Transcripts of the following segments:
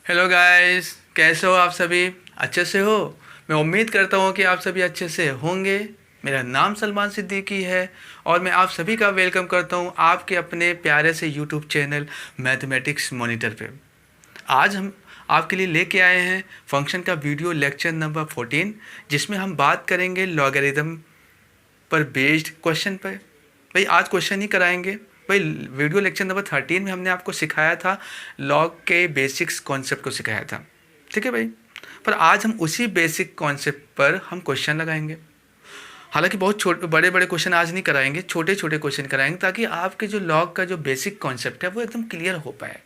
Hello guys, कैसे हो आप सभी? अच्छे से हो? मैं उम्मीद करता हूँ कि आप सभी अच्छे से होंगे। मेरा नाम सलमान सिद्दीकी है और मैं आप सभी का वेलकम करता हूँ आपके अपने प्यारे से यूट्यूब चैनल मैथमेटिक्स मॉनिटर पे। आज हम आपके लिए लेके आए हैं फंक्शन का वीडियो लेक्चर नंबर 14, जिसमें हम बात करेंगे लॉगरिदम पर बेस्ड क्वेश्चन पर। भाई आज क्वेश्चन ही कराएंगे। भाई वीडियो लेक्चर नंबर 13 में हमने आपको सिखाया था, लॉग के बेसिक्स कॉन्सेप्ट को सिखाया था, ठीक है भाई। पर आज हम उसी बेसिक कॉन्सेप्ट पर हम क्वेश्चन लगाएंगे। हालांकि बहुत छोटे बड़े बड़े क्वेश्चन आज नहीं कराएंगे, छोटे छोटे क्वेश्चन कराएंगे ताकि आपके जो लॉग का जो बेसिक कॉन्सेप्ट है वो एकदम क्लियर हो पाए,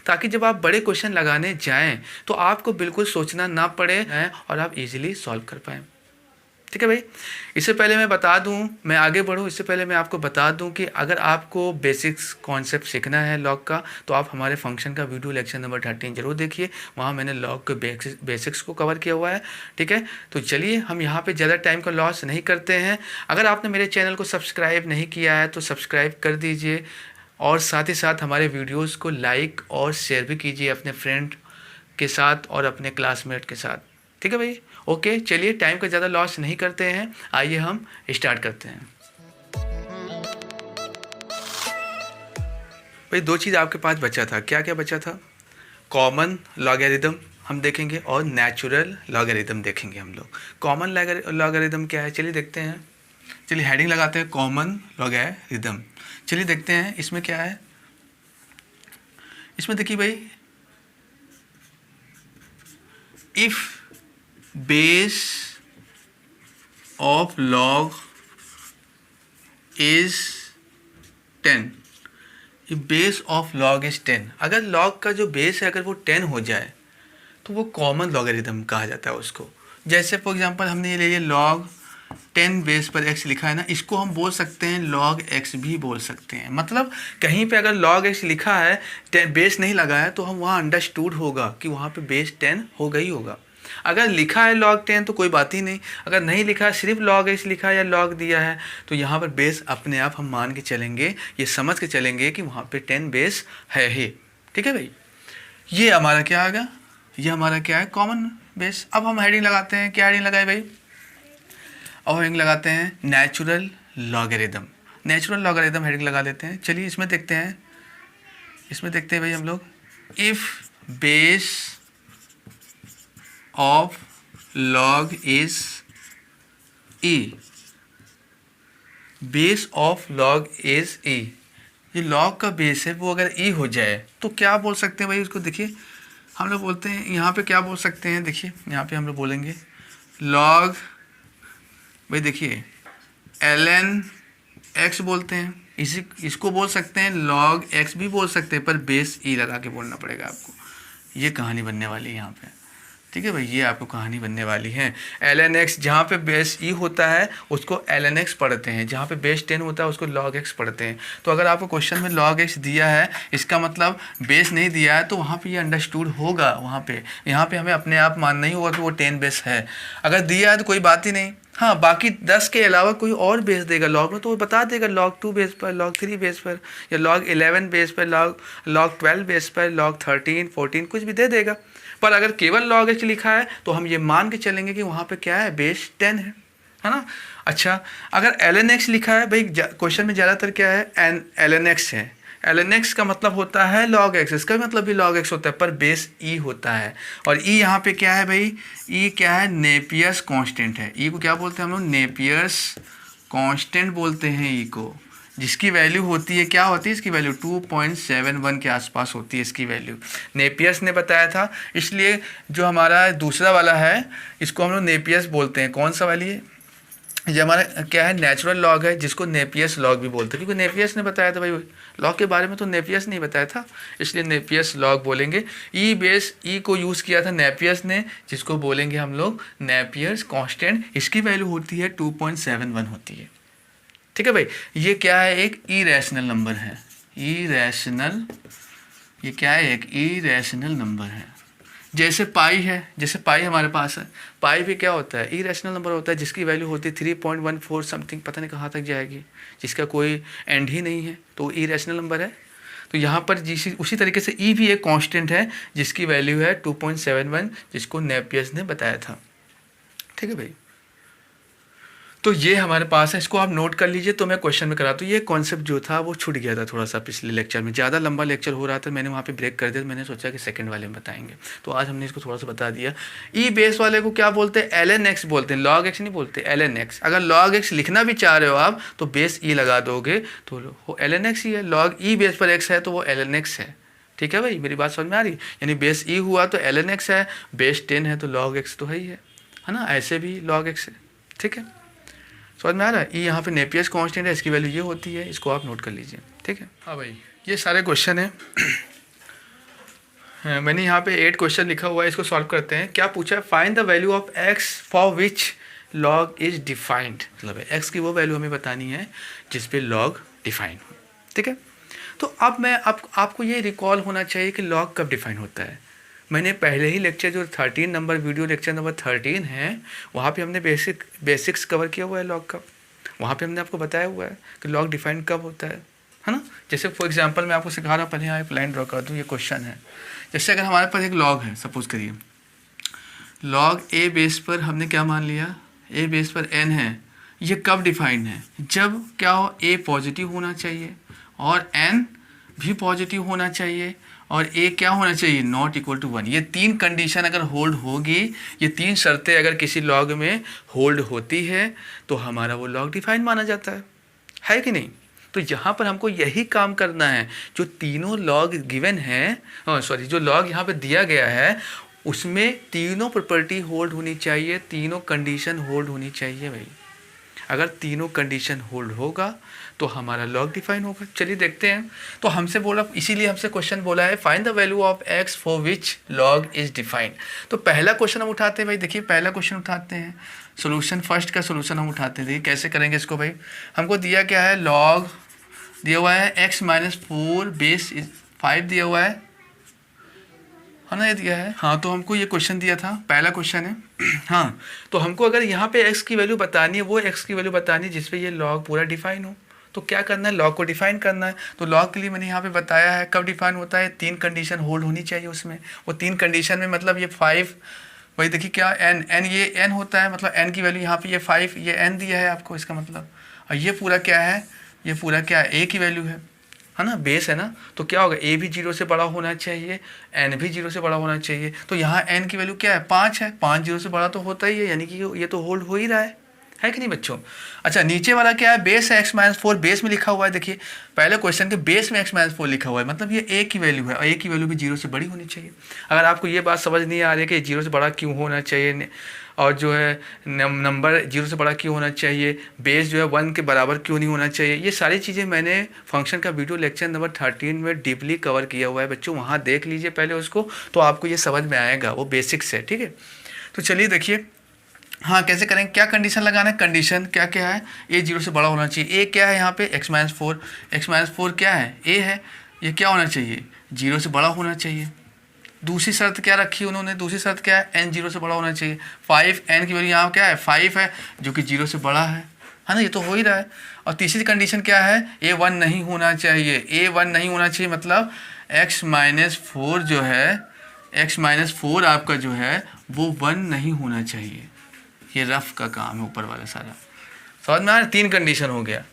ताकि जब आप बड़े क्वेश्चन लगाने जाएं तो आपको बिल्कुल सोचना ना पड़े और आप इजीली सॉल्व कर पाएँ, ठीक है भाई। इससे पहले मैं बता दूं, मैं आगे बढ़ूं इससे पहले मैं आपको बता दूं कि अगर आपको बेसिक्स कॉन्सेप्ट सीखना है लॉग का तो आप हमारे फंक्शन का वीडियो लेक्चर नंबर 13 जरूर देखिए। वहां मैंने लॉग के बेसिक्स को कवर किया हुआ है, ठीक है। तो चलिए हम यहाँ पे ज़्यादा टाइम का लॉस नहीं करते हैं। अगर आपने मेरे चैनल को सब्सक्राइब नहीं किया है तो सब्सक्राइब कर दीजिए और साथ ही साथ हमारे वीडियोज़ को लाइक और शेयर भी कीजिए अपने फ्रेंड के साथ और अपने क्लासमेट के साथ, ठीक है भाई। ओके, चलिए टाइम का ज़्यादा लॉस नहीं करते हैं, आइए हम स्टार्ट करते हैं। भाई दो चीज़ आपके पास बचा था, क्या क्या बचा था? कॉमन लॉगरिदम हम देखेंगे और नेचुरल लॉगरिदम देखेंगे हम लोग। कॉमन लॉगरिदम क्या है, चलिए देखते हैं। चलिए हेडिंग लगाते हैं कॉमन लॉगरिदम। चलिए देखते हैं इसमें क्या है। इसमें देखिए भाई, if base of log is 10, base of log is 10, अगर लॉग का जो बेस है अगर वो 10 हो जाए तो वो कॉमन लॉगरिदम कहा जाता है उसको। जैसे फॉर एग्जांपल हमने ये ले लिया लॉग 10 बेस पर x लिखा है ना, इसको हम बोल सकते हैं लॉग x भी बोल सकते हैं। मतलब कहीं पे अगर लॉग x लिखा है, 10 बेस नहीं लगा है, तो हम वहाँ अंडरस्टूड होगा कि वहाँ पे बेस 10 होगा ही होगा। अगर लिखा है log 10 तो कोई बात ही नहीं, अगर नहीं लिखा है सिर्फ log x लिखा है या log दिया है तो यहाँ पर बेस अपने आप हम मान के चलेंगे, ये समझ के चलेंगे कि वहाँ पे 10 बेस है ही, ठीक है भाई। ये हमारा क्या आ गया, ये हमारा क्या है, कॉमन बेस। अब हम हेडिंग लगाते हैं, क्या हेडिंग लगाए भाई? और हेडिंग लगाते हैं natural logarithm. Natural logarithm heading लगा लेते हैं। चलिए इसमें देखते हैं, इसमें देखते हैं भाई हम लोग, if base of log is e, base of log is e, ये लॉग का बेस है वो अगर ई हो जाए तो क्या बोल सकते हैं भाई उसको? देखिए हम लोग बोलते हैं यहाँ पे क्या बोल सकते हैं, देखिए यहाँ पे हम लोग बोलेंगे लॉग, भाई देखिए ln x बोलते हैं, इसको बोल सकते हैं log x भी बोल सकते हैं, पर बेस ई लगा के बोलना पड़ेगा आपको। ये कहानी बनने वाली है यहाँ पे, ठीक है भाई, ये आपको कहानी बनने वाली है। ln x जहाँ पे बेस ई होता है उसको ln x पढ़ते हैं, जहाँ पे बेस 10 होता है उसको log x पढ़ते हैं। तो अगर आपको क्वेश्चन में log x दिया है, इसका मतलब बेस नहीं दिया है, तो वहाँ पे ये अंडरस्टूड होगा, वहाँ पे यहाँ पे हमें अपने आप मानना ही होगा कि वो 10 बेस है। अगर दिया है तो कोई बात ही नहीं, हाँ बाकी 10 के अलावा कोई और बेस देगा लॉग में तो वो बता देगा log 2 बेस पर, log 3 बेस पर, या log 11 बेस पर, log 12 बेस पर, log 13 14 कुछ भी दे देगा। पर अगर केवल log x लिखा है तो हम ये मान के चलेंगे कि वहाँ पे क्या है, बेस 10 है ना। अच्छा, अगर ln x लिखा है भाई, क्वेश्चन में ज़्यादातर क्या है, ln x है, ln x का मतलब होता है log x, इसका भी मतलब भी log x होता है, पर बेस e होता है। और e यहाँ पे क्या है भाई, e क्या है, नेपियर्स कांस्टेंट है। e को क्या बोलते हैं हम लोग, नेपियर्स कांस्टेंट बोलते हैं e को, जिसकी वैल्यू होती है, क्या होती है इसकी वैल्यू, 2.71 के आसपास होती है इसकी वैल्यू। नेपियर्स ने बताया था, इसलिए जो हमारा दूसरा वाला है इसको हम लोग नेपियर्स बोलते हैं। कौन सा वाली है, ये हमारा क्या है, नेचुरल लॉग है, जिसको नेपियर्स लॉग भी बोलते हैं, क्योंकि नेपियर्स ने बताया था भाई, लॉग के बारे में तो नेपियर्स नहीं बताया था, इसलिए नेपियर्स लॉग बोलेंगे। ई बेस, ई को यूज़ किया था नेपियर्स ने, जिसको बोलेंगे हम लोग नेपियर्स कांस्टेंट, इसकी वैल्यू होती है 2.71 होती है, ठीक है भाई। ये क्या है, एक इरेशनल नंबर है, इरेशनल, ये क्या है, एक इरेशनल नंबर है। जैसे पाई है, जैसे पाई हमारे पास है, पाई भी क्या होता है, इरेशनल नंबर होता है, जिसकी वैल्यू होती है 3.14 समथिंग, पता नहीं कहाँ तक जाएगी, जिसका कोई एंड ही नहीं है, तो इरेशनल नंबर है। तो यहाँ पर जिस उसी तरीके से ई भी एक कांस्टेंट है जिसकी वैल्यू है 2.71, जिसको नेपियर्स ने बताया था। ठीक है भाई, तो ये हमारे पास है, इसको आप नोट कर लीजिए। तो मैं क्वेश्चन में करा, तो ये कॉन्सेप्ट जो था वो छूट गया था थोड़ा सा पिछले लेक्चर में, ज़्यादा लंबा लेक्चर हो रहा था, मैंने वहाँ पे ब्रेक कर दिया। मैंने सोचा कि सेकंड वाले में बताएंगे, तो आज हमने इसको थोड़ा सा बता दिया। ई बेस वाले को क्या बोलते हैं? ln x बोलते हैं, log x नहीं बोलते, ln x। अगर log x लिखना भी चाह रहे हो आप तो बेस ई लगा दोगे तो वो ln x ही है। log ई बेस पर x है तो वो ln x है। ठीक है भाई, मेरी बात समझ में आ रही? यानी बेस ई हुआ तो ln x है, बेस 10 है तो log x तो है ही है ना, ऐसे भी log x है। ठीक है, समझ में आ रहा है? ये यहाँ पे नेपियर्स कांस्टेंट है, इसकी वैल्यू ये होती है, इसको आप नोट कर लीजिए। ठीक है, हाँ भाई, ये सारे क्वेश्चन है। मैंने यहाँ पे 8 क्वेश्चन लिखा हुआ है, इसको सॉल्व करते हैं। क्या पूछा है? Find the value of x for which log is defined. मतलब x की वो वैल्यू हमें बतानी है जिस पे log डिफाइन हो। ठीक है, तो अब मैं आपको ये रिकॉल होना चाहिए कि log कब डिफाइन होता है। मैंने पहले ही लेक्चर जो 13 नंबर वीडियो लेक्चर नंबर 13 है, वहाँ पे हमने बेसिक्स कवर किया हुआ है लॉग का। वहाँ पे हमने आपको बताया हुआ है कि लॉग डिफाइन कब होता है ना। जैसे फॉर एग्जांपल मैं आपको सिखा रहा हूँ, पहले यहाँ एक लाइन ड्रॉ कर दूँ, ये क्वेश्चन है। जैसे अगर हमारे पास एक लॉग है, सपोज करिए लॉग ए बेस पर हमने क्या मान लिया, ए बेस पर n है। ये कब डिफाइंड है? जब क्या हो, a पॉजिटिव होना चाहिए और n भी पॉजिटिव होना चाहिए और a क्या होना चाहिए, नॉट इक्वल टू 1। ये 3 कंडीशन अगर होल्ड होगी, ये 3 शर्तें अगर किसी लॉग में होल्ड होती है तो हमारा वो लॉग डिफाइन माना जाता है कि नहीं? तो यहाँ पर हमको यही काम करना है। जो तीनों लॉग गिवन है, जो लॉग यहाँ पे दिया गया है, उसमें तीनों प्रॉपर्टी होल्ड होनी चाहिए, तीनों कंडीशन होल्ड होनी चाहिए भाई। अगर तीनों कंडीशन होल्ड होगा तो हमारा लॉग डिफाइन होगा। चलिए देखते हैं। तो हमसे बोला, इसीलिए हमसे क्वेश्चन बोला है find the value of x for which log is defined. तो पहला क्वेश्चन हम उठाते हैं भाई। देखिए पहला क्वेश्चन उठाते हैं, सोल्यूशन, फर्स्ट का सोल्यूशन हम उठाते हैं। देखिए कैसे करेंगे इसको भाई। हमको दिया क्या है, लॉग दिया हुआ है x माइनस 4 बेस 5 दिया हुआ है ना, ये दिया है। हाँ, तो हमको ये क्वेश्चन दिया था, पहला क्वेश्चन है। हाँ, तो हमको अगर यहाँ पे x की वैल्यू बतानी है, वो x की वैल्यू बतानी है जिसपे ये लॉग पूरा डिफाइन हो, तो क्या करना है, लॉग को डिफाइन करना है। तो लॉग के लिए मैंने यहाँ पे बताया है कब डिफाइन होता है, 3 कंडीशन होल्ड होनी चाहिए उसमें। वो 3 कंडीशन में मतलब ये 5, वही देखिए क्या n ये n होता है, मतलब n की वैल्यू यहाँ पे ये 5, ये n दिया है आपको, इसका मतलब। और ये पूरा क्या है, ये पूरा क्या है, a की वैल्यू है ना, बेस है ना। तो क्या होगा, a भी 0 से बड़ा होना चाहिए, n भी 0 से बड़ा होना चाहिए। तो यहाँ n की वैल्यू क्या है, 5 है, 5 0 से बड़ा तो होता ही है, यानी कि ये तो होल्ड हो ही रहा है कि नहीं बच्चों। अच्छा, नीचे वाला क्या है, बेस है x माइनस 4, बेस में लिखा हुआ है। देखिए पहले क्वेश्चन के बेस में x माइनस 4 लिखा हुआ है, मतलब ये a की वैल्यू है और a की वैल्यू भी 0 से बड़ी होनी चाहिए। अगर आपको ये बात समझ नहीं आ रही है कि 0 से बड़ा क्यों होना चाहिए और जो है नंबर 0 से बड़ा क्यों होना चाहिए, बेस जो है 1 के बराबर क्यों नहीं होना चाहिए, ये सारी चीज़ें मैंने फंक्शन का वीडियो लेक्चर नंबर 13 में डीपली कवर किया हुआ है बच्चों। वहाँ देख लीजिए पहले उसको, तो आपको ये समझ में आएगा, वो बेसिक्स है। ठीक है, तो चलिए देखिए हाँ कैसे करेंगे, क्या कंडीशन लगाना है। कंडीशन क्या क्या है, a 0 से बड़ा होना चाहिए। a क्या है यहाँ पे, x माइनस 4, x माइनस 4 क्या है, a है। ये क्या होना चाहिए, 0 से बड़ा होना चाहिए। दूसरी शर्त क्या रखी उन्होंने, दूसरी शर्त क्या है, n 0 से बड़ा होना चाहिए। 5, n की वैल्यू यहाँ क्या है, 5 है, जो कि 0 से बड़ा है ना, ये तो हो ही रहा है। और तीसरी कंडीशन क्या है, a 1 नहीं होना चाहिए। a 1 नहीं होना चाहिए मतलब x माइनस 4 जो है, x माइनस 4 आपका जो है वो 1 नहीं होना चाहिए। ये रफ का काम है ऊपर वाला सारा, समझ में आ रहा है। 3 कंडीशन हो गया,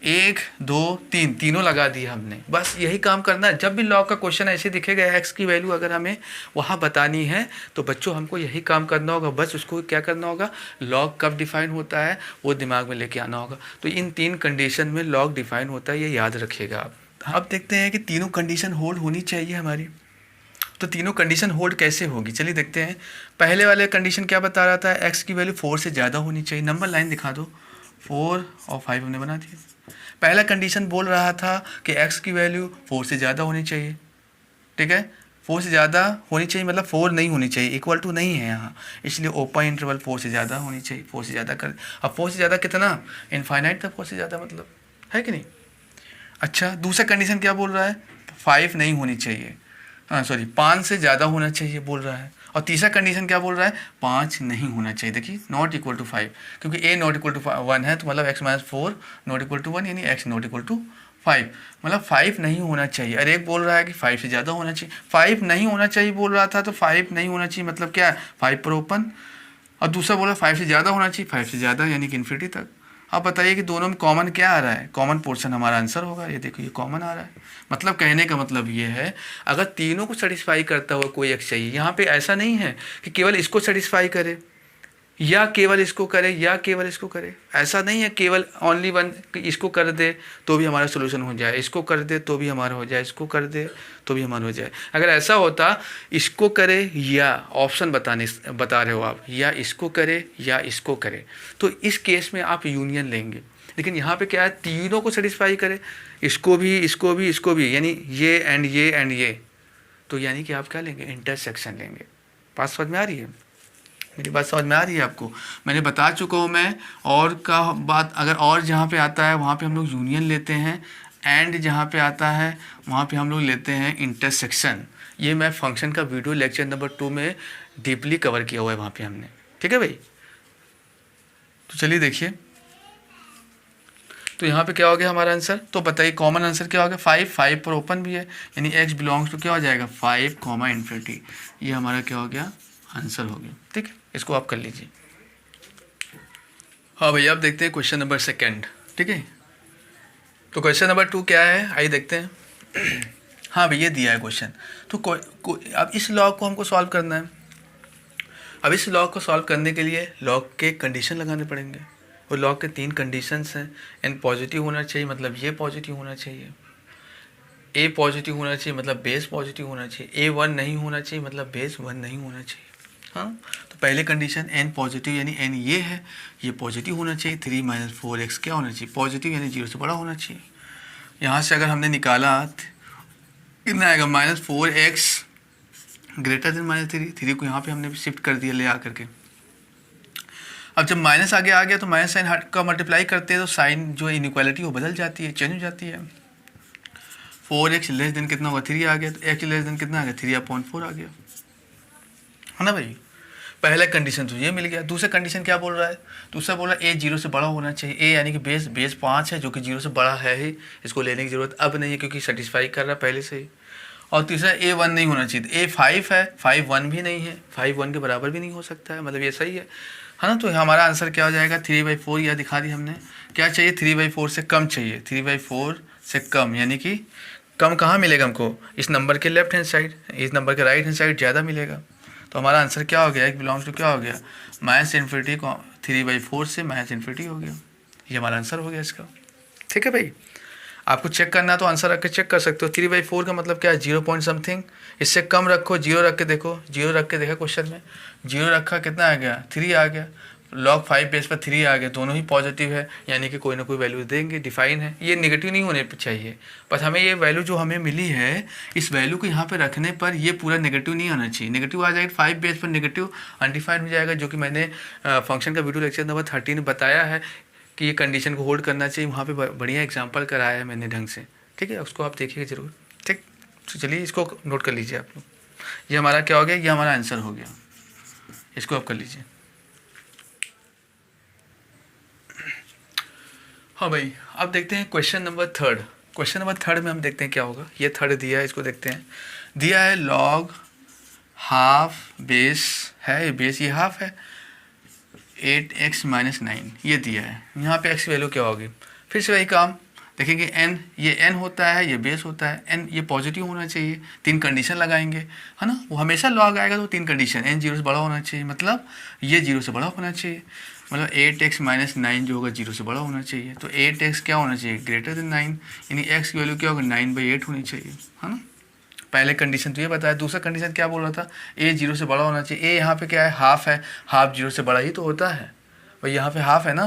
1 2 3, तीनों लगा दिया हमने। बस यही काम करना है। जब भी लॉग का क्वेश्चन ऐसे दिखेगा, x की वैल्यू अगर हमें वहाँ बतानी है तो बच्चों हमको यही काम करना होगा। बस उसको क्या करना होगा, लॉग कब डिफाइन होता है वो दिमाग में लेके आना होगा। तो इन 3 कंडीशन में लॉग डिफाइन होता है, ये याद रखिएगा आप। अब देखते हैं कि तीनों कंडीशन होल्ड होनी चाहिए हमारी। तो तीनों कंडीशन होल्ड कैसे होगी, चलिए देखते हैं। पहले वाले कंडीशन क्या बता रहा था, x की वैल्यू 4 से ज़्यादा होनी चाहिए। नंबर लाइन दिखा दो, 4 और 5 हमने बना दिया। पहला कंडीशन बोल रहा था कि x की वैल्यू 4 से ज़्यादा होनी चाहिए। ठीक है, 4 से ज़्यादा होनी चाहिए मतलब 4 नहीं होनी चाहिए, इक्वल टू नहीं है यहाँ, इसलिए ओपन इंटरवल 4 से ज़्यादा होनी चाहिए। 4 से ज़्यादा कर, अब 4 से ज़्यादा कितना, इनफाइनाइट तक 4 से ज़्यादा मतलब, है कि नहीं। अच्छा, दूसरा कंडीशन क्या बोल रहा है, 5 नहीं होनी चाहिए, 5 से ज़्यादा होना चाहिए बोल रहा है। और तीसरा कंडीशन क्या बोल रहा है, 5 नहीं होना चाहिए। देखिए नॉट इक्वल टू 5, क्योंकि a नॉट इक्वल टू 1 है, तो मतलब x minus 4 not equal to 1, यानी x नॉट इक्वल टू 5, मतलब 5 नहीं होना चाहिए। अरे एक बोल रहा है कि 5 से ज़्यादा होना चाहिए, 5 नहीं होना चाहिए बोल रहा था, तो 5 नहीं होना चाहिए मतलब क्या है, 5 पर ओपन, और दूसरा बोला 5 से ज़्यादा होना चाहिए, 5 से ज़्यादा यानी कि इन्फिनिटी तक। आप बताइए कि दोनों में कॉमन क्या आ रहा है, कॉमन पोर्शन हमारा आंसर होगा। ये देखो ये कॉमन आ रहा है, मतलब कहने का मतलब ये है अगर तीनों को सेटिस्फाई करता हुआ कोई एक चाहिए, यहाँ पे ऐसा नहीं है कि केवल इसको सेटिस्फाई करे या केवल इसको करे या केवल इसको करे, ऐसा नहीं है केवल ओनली वन, इसको कर दे तो भी हमारा सोल्यूशन हो जाए, इसको कर दे तो भी हमारा हो जाए, इसको कर दे तो भी हमारा हो जाए। अगर ऐसा होता इसको करे या ऑप्शन बता रहे हो आप, या इसको करे या इसको करे, तो इस केस में आप यूनियन लेंगे। लेकिन यहाँ पे क्या है, तीनों को सेटिस्फाई करे, इसको भी इसको भी इसको भी, यानी ये एंड ये, तो यानी कि आप क्या लेंगे, इंटरसेक्शन लेंगे। बात समझ में आ रही है, मेरी बात समझ में आ रही है आपको? मैंने बता चुका हूँ मैं, और का बात अगर और जहाँ पे आता है वहाँ पे हम लोग यूनियन लेते हैं, एंड जहाँ पे आता है वहाँ पे हम लोग लेते हैं इंटरसेक्शन। ये मैं फंक्शन का वीडियो लेक्चर नंबर 2 में डीपली कवर किया हुआ है वहाँ पे हमने, ठीक है भाई। तो चलिए देखिए, तो यहाँ पे क्या हो गया हमारा आंसर, तो बताइए कॉमन आंसर क्या हो गया, 5 पर ओपन भी है, यानी x बिलोंग्स टू क्या हो जाएगा, 5 कॉमा इन्फिनिटी। ये हमारा क्या हो गया, आंसर हो गया, ठीक है। इसको आप कर लीजिए। हाँ भैया, अब देखते हैं क्वेश्चन नंबर 2, ठीक है। तो क्वेश्चन नंबर 2 क्या है, आइए देखते हैं। हाँ भैया दिया है क्वेश्चन, तो अब इस लॉग को हमको सॉल्व करना है। अब इस लॉग को सॉल्व करने के लिए लॉग के कंडीशन लगाने पड़ेंगे, और लॉग के 3 कंडीशंस हैं। एन पॉजिटिव होना चाहिए मतलब ये पॉजिटिव होना चाहिए, ए पॉजिटिव होना चाहिए मतलब बेस पॉजिटिव होना चाहिए, A1 नहीं होना चाहिए मतलब बेस 1 नहीं होना चाहिए। हाँ, तो पहले कंडीशन एन पॉजिटिव यानी एन ये है, ये पॉजिटिव होना चाहिए। 3 - 4x क्या होना चाहिए, पॉजिटिव यानी 0 से बड़ा होना चाहिए। यहाँ से अगर हमने निकाला कितना आएगा, -4x ग्रेटर देन -3, 3 को यहाँ पे हमने शिफ्ट कर दिया ले आकर के। अब जब माइनस आगे आ गया तो माइनस साइन हट का मल्टीप्लाई करते हैं तो साइन जो इनइक्वालिटी वो बदल जाती है, चेंज हो जाती है। 4x लेस देन कितना होगा, 3 आ गया, तो x लेस देन कितना आ गया, 3/4 आ गया, है ना भाई। पहला कंडीशन तो ये मिल गया। दूसरा कंडीशन क्या बोल रहा है, दूसरा बोल रहा है ए 0 से बड़ा होना चाहिए। ए यानी कि बेस 5 है जो कि 0 से बड़ा है ही, इसको लेने की ज़रूरत अब नहीं है क्योंकि सेटिस्फाई कर रहा है पहले से ही। और तीसरा A1 नहीं होना चाहिए, तो A5 है, 5 1 भी नहीं है, 5 1 के बराबर भी नहीं हो सकता है, मतलब ये सही है ना। तो हमारा आंसर क्या हो जाएगा, 3/4, यह दिखा दी हमने। क्या चाहिए, 3/4 से कम चाहिए, 3/4 से कम, यानी कि कम कहाँ मिलेगा हमको, इस नंबर के लेफ्ट हैंड साइड, इस नंबर के राइट हैंड साइड ज़्यादा मिलेगा। तो हमारा आंसर क्या हो गया, एक बिलोंग्स टू क्या हो गया, -इन्फिनिटी को 3/4 से -इन्फिनिटी हो गया। ये हमारा आंसर हो गया इसका, ठीक है भाई। आपको चेक करना है तो आंसर रख के चेक कर सकते हो। 3/4 का मतलब क्या है, 0 पॉइंट समथिंग, इससे कम रखो, 0 रख के देखो, 0 रख के देखा क्वेश्चन में, 0 रखा कितना आ गया, 3 आ गया। log 5 बेस पर 3 आ गया, दोनों ही पॉजिटिव है, यानी कि कोई ना कोई वैल्यू देंगे, डिफाइन है। ये नेगेटिव नहीं होने चाहिए, बस हमें ये वैल्यू जो हमें मिली है, इस वैल्यू को यहाँ पे रखने पर ये पूरा नेगेटिव नहीं आना चाहिए। नेगेटिव आ जाएगा 5 बेस पर नेगेटिव अनडिफाइंड हो जाएगा, जो कि मैंने फंक्शन का वीडियो लेक्चर नंबर 13 में बताया है कि ये कंडीशन को होल्ड करना चाहिए। वहाँ पे बढ़िया एग्जांपल कराया है मैंने ढंग से, ठीक है, उसको आप देखिएगा ज़रूर, ठीक। तो चलिए इसको नोट कर लीजिए आप लोग। ये हमारा क्या हो गया, ये हमारा आंसर हो गया, इसको आप कर लीजिए। हाँ भाई, अब देखते हैं क्वेश्चन नंबर 3। क्वेश्चन नंबर 3 में हम देखते हैं क्या होगा। ये 3 दिया है, इसको देखते हैं। दिया है लॉग हाफ बेस है, बेस ये हाफ है, 8x - 9 ये दिया है। यहाँ पे x वैल्यू क्या होगी, फिर से वही काम देखेंगे। n ये n होता है, ये बेस होता है, n ये पॉजिटिव होना चाहिए, 3 कंडीशन लगाएंगे, है ना। वो हमेशा लॉग आएगा तो 3 कंडीशन, n 0 से बड़ा होना चाहिए मतलब ये 0 से बड़ा होना चाहिए, मतलब 8x - 9 जो होगा 0 से बड़ा होना चाहिए। तो 8x क्या होना चाहिए, ग्रेटर देन 9, यानी x की वैल्यू क्या होगा, 9/8 होनी चाहिए, है ना। पहले कंडीशन तो ये बताया। दूसरा कंडीशन क्या बोल रहा था, a 0 से बड़ा होना चाहिए। a यहाँ पे क्या है, हाफ है, हाफ 0 से बड़ा ही तो होता है भाई, यहाँ पे हाफ है ना,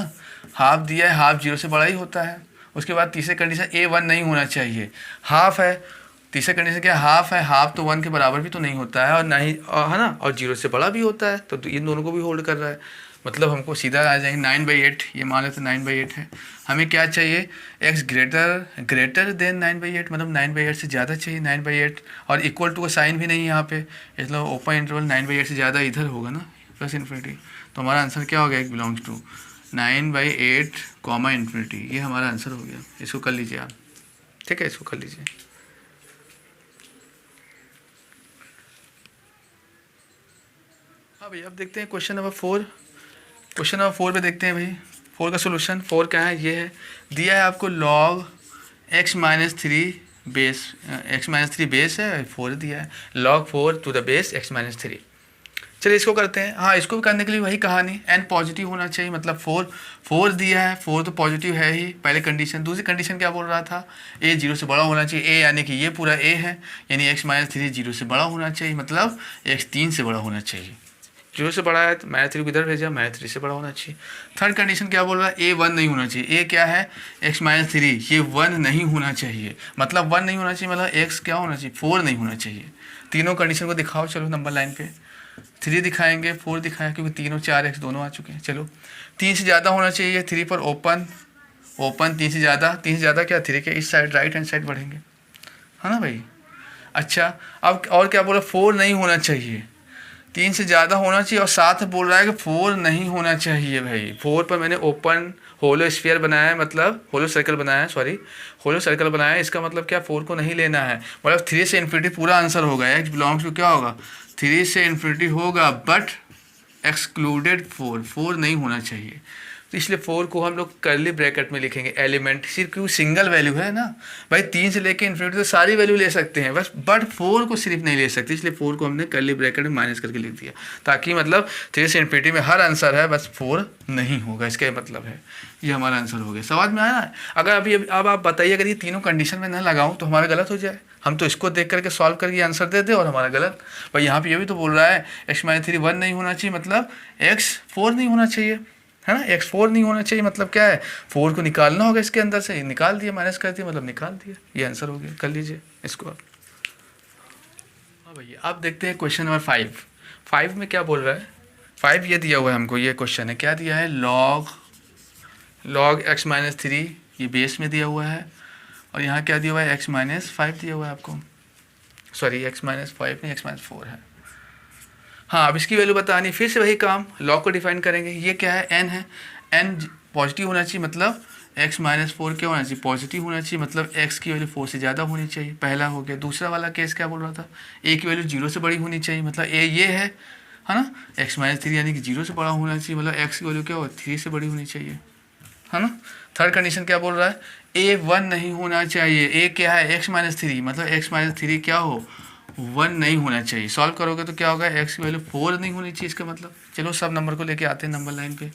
हाफ दिया है, हाफ 0 से बड़ा ही होता है। उसके बाद तीसरे कंडीशन A1 नहीं होना चाहिए, हाफ है। तीसरा कंडीशन क्या है, हाफ है, हाफ तो 1 के बराबर भी तो नहीं होता है, और ना ही है ना, और 0 से बड़ा भी होता है, तो इन दोनों को भी होल्ड कर रहा है। मतलब हमको सीधा आ जाएंगे 9/8, ये मान लेते 9/8 है। हमें क्या चाहिए, x ग्रेटर देन 9/8, मतलब 9/8 से ज़्यादा चाहिए, 9/8, और इक्वल टू का साइन भी नहीं है यहाँ पे, इसलिए ओपन इंटरवल 9/8 से ज़्यादा इधर होगा ना, प्लस इन्फिनिटी। तो हमारा आंसर क्या हो गया, एक बिलोंग्स टू 9/8 कॉमा इन्फिनिटी, ये हमारा आंसर हो गया। इसको कर लीजिए आप। ठीक है, इसको कर लीजिए। हाँ भाई, अब देखते हैं क्वेश्चन नंबर 4। क्वेश्चन नंबर 4 पे देखते हैं भाई 4 का सोल्यूशन। 4 क्या है, ये है दिया है आपको log x-3 base, x-3 base है, 4 दिया है log 4 to the base x-3। चलिए इसको करते हैं। हाँ, इसको भी करने के लिए वही कहानी, n पॉजिटिव होना चाहिए, मतलब 4 दिया है, 4 तो पॉजिटिव है ही, पहले कंडीशन। दूसरी कंडीशन क्या बोल रहा था, a 0 से बड़ा होना चाहिए, a यानी कि ये पूरा a है, यानी x-3 0 से बड़ा होना चाहिए, मतलब x 3 से बड़ा होना चाहिए। 0 से बड़ा है तो -3 को इधर भेजा, -3 से बड़ा होना चाहिए। थर्ड कंडीशन क्या बोल रहा है, a 1 नहीं होना चाहिए। a क्या है, x-3, ये 1 नहीं होना चाहिए, मतलब 1 नहीं होना चाहिए, मतलब x क्या होना चाहिए, 4 नहीं होना चाहिए। तीनों कंडीशन को दिखाओ, चलो नंबर लाइन पे 3 दिखाएंगे, 4 दिखाया, क्योंकि तीनों 4x दोनों आ चुके हैं। चलो 3 से ज़्यादा होना चाहिए, 3 पर ओपन 3 से ज़्यादा क्या, 3 के इस साइड राइट हैंड साइड बढ़ेंगे, है ना भाई। अच्छा, अब और क्या बोला, 4 नहीं होना चाहिए, 3 से ज़्यादा होना चाहिए, और साथ में बोल रहा है कि 4 नहीं होना चाहिए भाई। 4 पर मैंने ओपन होलो स्फीयर बनाया है, मतलब होलो सर्कल बनाया है, सॉरी होलो सर्कल बनाया है, इसका मतलब क्या, 4 को नहीं लेना है, मतलब 3 से इन्फिनिटी पूरा आंसर होगा। x बिलोंग्स टू क्या होगा, 3 से इन्फिनिटी होगा, बट एक्सक्लूडेड 4 नहीं होना चाहिए। तो इसलिए 4 को हम लोग कर्ली ब्रैकेट में लिखेंगे, एलिमेंट, सिर्फ क्यों सिंगल वैल्यू है ना भाई, 3 से लेके इन्फिनिटी तो सारी वैल्यू ले सकते हैं बस, बट 4 को सिर्फ नहीं ले सकते, इसलिए 4 को हमने कर्ली ब्रैकेट में माइनस करके लिख दिया, ताकि मतलब 3 से इन्फिनिटी में हर आंसर है, बस 4 नहीं होगा, इसका मतलब है ये हमारा आंसर हो गया। समझ में आया। अगर अभी अब आप बताइए, अगर ये तीनों कंडीशन में न लगाऊं तो हमारा गलत हो जाए, हम तो इसको देख करके सॉल्व करके आंसर दे दे और हमारा गलत। भाई यहाँ पे ये भी तो बोल रहा है x-3 1 नहीं होना चाहिए, मतलब x 4 नहीं होना चाहिए, है ना, x 4 नहीं होना चाहिए, मतलब क्या है, 4 को निकालना होगा इसके अंदर से, निकाल दिया, माइनस कर दिया, मतलब निकाल दिया, ये आंसर हो गया। कर लीजिए इसको आप। हाँ भैया, अब देखते हैं क्वेश्चन नंबर 5। 5 में क्या बोल रहा है, 5 ये दिया हुआ है हमको, ये क्वेश्चन है, क्या दिया है, log x-3, ये बेस में दिया हुआ है, और यहाँ क्या दिया हुआ है, x-5 दिया हुआ है आपको, सॉरी x-5 नहीं, x-4 है। हाँ, अब इसकी वैल्यू बतानी, फिर से वही काम, लॉग को डिफाइन करेंगे। ये क्या है, n है, n पॉजिटिव होना चाहिए, मतलब x-4 क्या होना चाहिए, पॉजिटिव होना चाहिए, मतलब x की वैल्यू 4 से ज़्यादा होनी चाहिए, पहला हो गया। दूसरा वाला केस क्या बोल रहा था, a की वैल्यू 0 से बड़ी होनी चाहिए, मतलब a ये है ना, x-3 यानी कि 0 से बड़ा होना चाहिए, मतलब x की वैल्यू क्या हो, 3 से बड़ी होनी चाहिए, है ना। थर्ड कंडीशन क्या बोल रहा है, a 1 नहीं होना चाहिए, a क्या है, x-3, मतलब x-3 क्या हो, 1 नहीं होना चाहिए। सॉल्व करोगे तो क्या होगा, x की वैल्यू 4 नहीं होनी चाहिए, इसका मतलब। चलो सब नंबर को लेके आते हैं नंबर लाइन पे,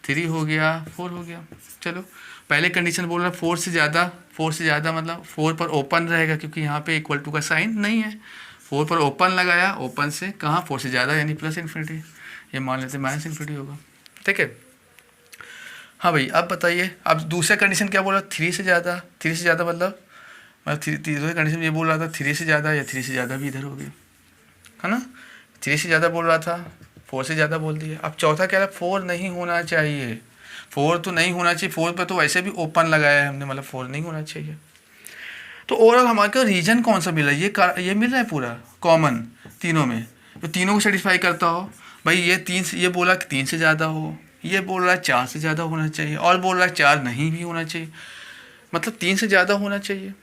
3 हो गया, 4 हो गया। चलो पहले कंडीशन बोल रहा है 4 से ज़्यादा, 4 से ज़्यादा मतलब 4 पर ओपन रहेगा, क्योंकि यहाँ पे इक्वल टू का साइन नहीं है, 4 पर ओपन लगाया, ओपन से कहाँ, 4 से ज़्यादा यानी प्लस इन्फिनिटी, ये मान लेते हैं माइनस इन्फिनिटी होगा, ठीक है। हाँ भाई, अब बताइए, अब दूसरा कंडीशन क्या बोला, 3 से ज़्यादा, 3 से ज़्यादा मतलब तीसरे कंडीशन ये बोल रहा था 3 से ज़्यादा, या 3 से ज़्यादा भी इधर हो गया, है ना। 3 से ज़्यादा बोल रहा था, 4 से ज़्यादा बोल दिया। अब चौथा क्या है, 4 नहीं होना चाहिए, 4 तो नहीं होना चाहिए, 4 पे तो वैसे भी ओपन लगाया है हमने, मतलब 4 नहीं होना चाहिए। तो ओवरऑल हमारे को रीजन कौन सा मिल रहा है, ये मिल रहा है पूरा कॉमन तीनों में, तो तीनों को सेटिस्फाई करता हो। भाई ये 3 से, ये बोला कि 3 से ज़्यादा हो, ये बोल रहा है 4 से ज़्यादा होना चाहिए, और बोल रहा है 4 नहीं भी होना चाहिए, मतलब 3 से ज़्यादा होना चाहिए,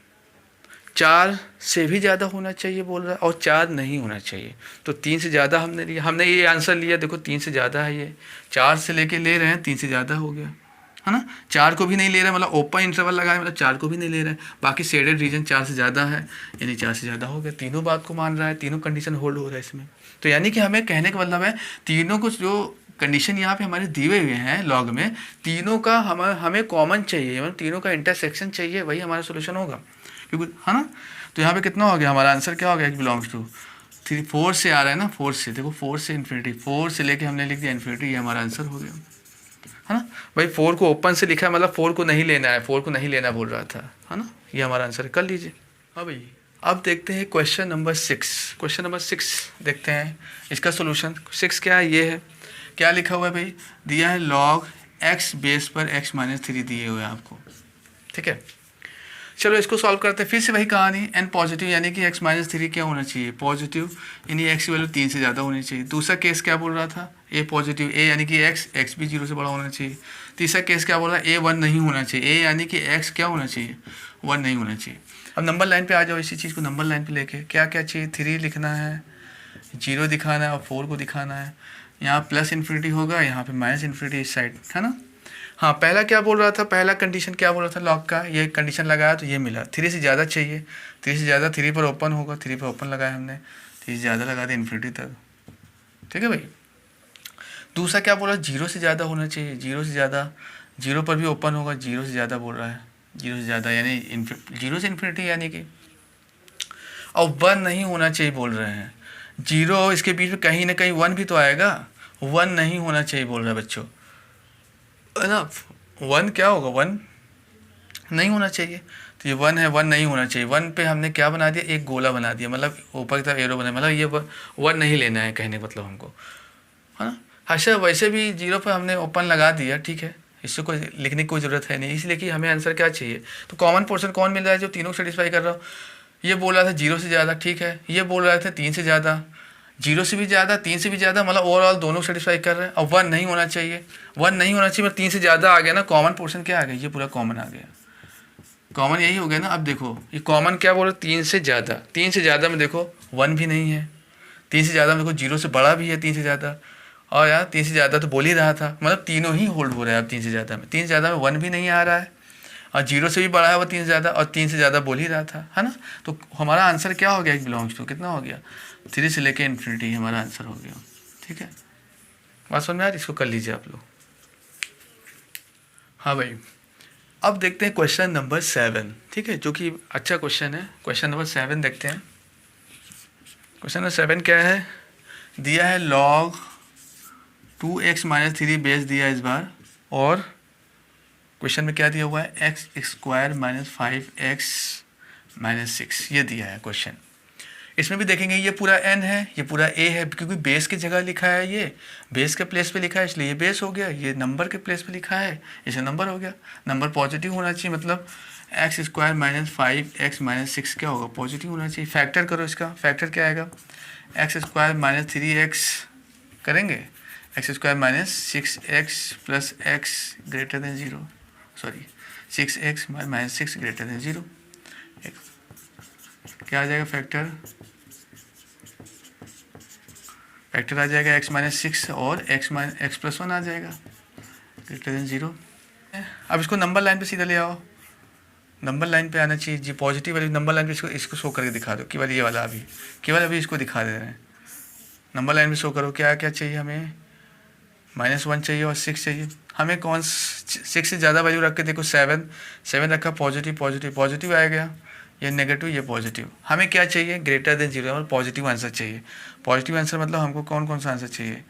4 से भी ज़्यादा होना चाहिए बोल रहा है, और 4 नहीं होना चाहिए। तो 3 से ज़्यादा हमने लिया, हमने ये आंसर लिया, देखो 3 से ज़्यादा है, ये 4 से लेके ले रहे हैं, 3 से ज़्यादा हो गया, है ना। 4 को भी नहीं ले रहे, मतलब ओपन इंटरवल लगाए, मतलब 4 को भी नहीं ले रहे हैं, बाकी शेडेड रीजन 4 से ज़्यादा है, यानी 4 से ज़्यादा हो गया। तीनों बात को मान रहा है, तीनों कंडीशन होल्ड हो रहा है इसमें। तो यानी कि हमें कहने का मतलब है, तीनों को जो कंडीशन यहाँ पे हमारे दिए हुए हैं लॉग में, तीनों का हमें कॉमन चाहिए, मतलब तीनों का इंटरसेक्शन चाहिए, वही हमारा सोल्यूशन होगा, क्योंकि, है ना। तो यहाँ पे कितना हो गया, हमारा आंसर क्या हो गया, x बिलोंग्स टू 3, 4 से आ रहा है ना, 4 से, देखो 4 से इन्फिनिटी, 4 से लेके हमने लिख दिया इन्फिनिटी, ये हमारा आंसर हो गया, है ना। भाई 4 को ओपन से लिखा है, मतलब 4 को नहीं लेना है, 4 को नहीं लेना बोल रहा था, है ना, ये हमारा आंसर कर लीजिए। हाँ भाई, अब देखते हैं क्वेश्चन नंबर 6। क्वेश्चन नंबर 6 देखते हैं इसका सोल्यूशन। 6 क्या है, ये है, क्या लिखा हुआ है भाई, दिया है log x बेस पर x-3 दिए हुए हैं आपको, ठीक है। चलो इसको सॉल्व करते हैं, फिर से वही कहानी, एन पॉजिटिव यानी कि x माइनस थ्री क्या होना चाहिए, पॉजिटिव, यानी x की वैल्यू 3 से ज़्यादा होनी चाहिए। दूसरा केस क्या बोल रहा था, a पॉजिटिव, a यानी कि x भी 0 से बड़ा होना चाहिए। तीसरा केस क्या बोल रहा है, a 1 नहीं होना चाहिए, a यानी कि x क्या होना चाहिए, 1 नहीं होना चाहिए। अब नंबर लाइन पे आ जाओ, इसी चीज़ को नंबर लाइन पे लेके क्या क्या चाहिए, 3 लिखना है, 0 दिखाना है और 4 को दिखाना है। यहाँ प्लस इन्फिनिटी होगा, यहाँ पे माइनस इन्फिनिटी इस साइड, है ना। हाँ, पहला क्या बोल रहा था, पहला कंडीशन क्या बोल रहा था लॉक का, ये कंडीशन लगाया तो ये मिला, 3 से ज़्यादा चाहिए, 3 से ज़्यादा 3 पर ओपन होगा, 3 पर ओपन लगाया हमने, 3 से ज़्यादा लगा दिया इन्फिनिटी तक, ठीक है भाई। दूसरा क्या बोल रहा है, 0 से ज़्यादा होना चाहिए, 0 से ज़्यादा, 0 पर भी ओपन होगा, 0 से ज़्यादा बोल रहा है, 0 से ज़्यादा यानी 0 से इन्फिनिटी यानी कि, और 1 नहीं होना चाहिए बोल रहे हैं, 0 इसके बीच में कहीं ना कहीं 1 भी तो आएगा, 1 नहीं होना चाहिए बोल रहा है बच्चों, है ना। 1 क्या होगा, 1 नहीं होना चाहिए, तो ये 1 है, 1 नहीं होना चाहिए। 1 पे हमने क्या बना दिया, एक गोला बना दिया, मतलब ऊपर की तरफ एरो बना, मतलब ये 1 नहीं लेना है कहने का मतलब हमको, है ना। अच्छा, वैसे भी 0 पर हमने ओपन लगा दिया, ठीक है, इससे कोई लिखने की कोई ज़रूरत है नहीं, इसलिए कि हमें आंसर क्या चाहिए, तो कॉमन पोर्शन कौन मिल रहा है जो तीनों सेटिस्फाई कर रहा हो। ये बोल रहा था 0 से ज़्यादा, ठीक है, ये बोल रहे थे 3 से ज़्यादा, 0 से भी ज़्यादा, 3 से भी ज़्यादा, मतलब ओवरऑल दोनों सेटिस्फाई कर रहे हैं। और 1 नहीं होना चाहिए, 1 नहीं होना चाहिए, मतलब 3 से ज़्यादा आ गया ना, कॉमन पोर्शन क्या आ गया, ये पूरा कॉमन आ गया, कॉमन यही हो गया ना। अब देखो ये कॉमन क्या बोल रहे, 3 से ज़्यादा, 3 से ज़्यादा में देखो 1 भी नहीं है, 3 से ज़्यादा में देखो 0 से बड़ा भी है 3 से ज़्यादा, और यार 3 से ज़्यादा तो बोल ही रहा था, मतलब तीनों ही होल्ड हो रहा है अब 3 से ज़्यादा में, 3 से ज़्यादा में 1 भी नहीं आ रहा है, और 0 से भी बड़ा है वो 3 से ज़्यादा, और 3 से ज़्यादा बोल ही रहा था, है ना। तो हमारा आंसर क्या हो गया, एक बिलोंग्स टू कितना हो गया, 3 से लेके इन्फिनिटी हमारा आंसर हो गया, ठीक है। बात समझ में यार, इसको कर लीजिए आप लोग। हाँ भाई, अब देखते हैं क्वेश्चन नंबर 7, ठीक है, जो कि अच्छा क्वेश्चन है। क्वेश्चन नंबर 7 देखते हैं। क्वेश्चन नंबर 7 क्या है, दिया है log 2x माइनस 3 बेस दिया है इस बार, और क्वेश्चन में क्या दिया हुआ है, x square minus 5x minus 6, ये दिया है क्वेश्चन। इसमें भी देखेंगे ये पूरा n है, ये पूरा a है, क्योंकि बेस की जगह लिखा है, ये बेस के प्लेस पे लिखा है इसलिए ये बेस हो गया, ये नंबर के प्लेस पे लिखा है इसे नंबर हो गया। नंबर पॉजिटिव होना चाहिए, मतलब x square minus 5x minus 6 क्या होगा, पॉजिटिव होना चाहिए। फैक्टर करो इसका, फैक्टर क्या आएगा, एक्स स्क्वायर माइनस 3x करेंगे, x square minus 6x plus x greater than 0, sorry 6x minus 6 greater than 0, क्या आ जाएगा फैक्टर, फैक्टर आ जाएगा x माइनस 6 और x प्लस 1 आ जाएगा ग्रेटर देन 0। अब इसको नंबर लाइन पे सीधा ले आओ, नंबर लाइन पे आना चाहिए जी, पॉजिटिव वाली नंबर लाइन पे इसको शो करके दिखा दो, केवल ये वाला अभी, केवल अभी इसको दिखा दे रहे हैं। नंबर लाइन पे शो करो, क्या क्या चाहिए हमें, -1 चाहिए और 6 चाहिए। हमें कौन 6 से ज़्यादा वैल्यू रख के देखो, 7 रखा, पॉजिटिव पॉजिटिव पॉजिटिव आ गया, ये नेगेटिव ये पॉजिटिव। हमें क्या चाहिए, ग्रेटर देन 0, मतलब पॉजिटिव आंसर चाहिए। पॉजिटिव आंसर मतलब हमको कौन कौन सा आंसर चाहिए,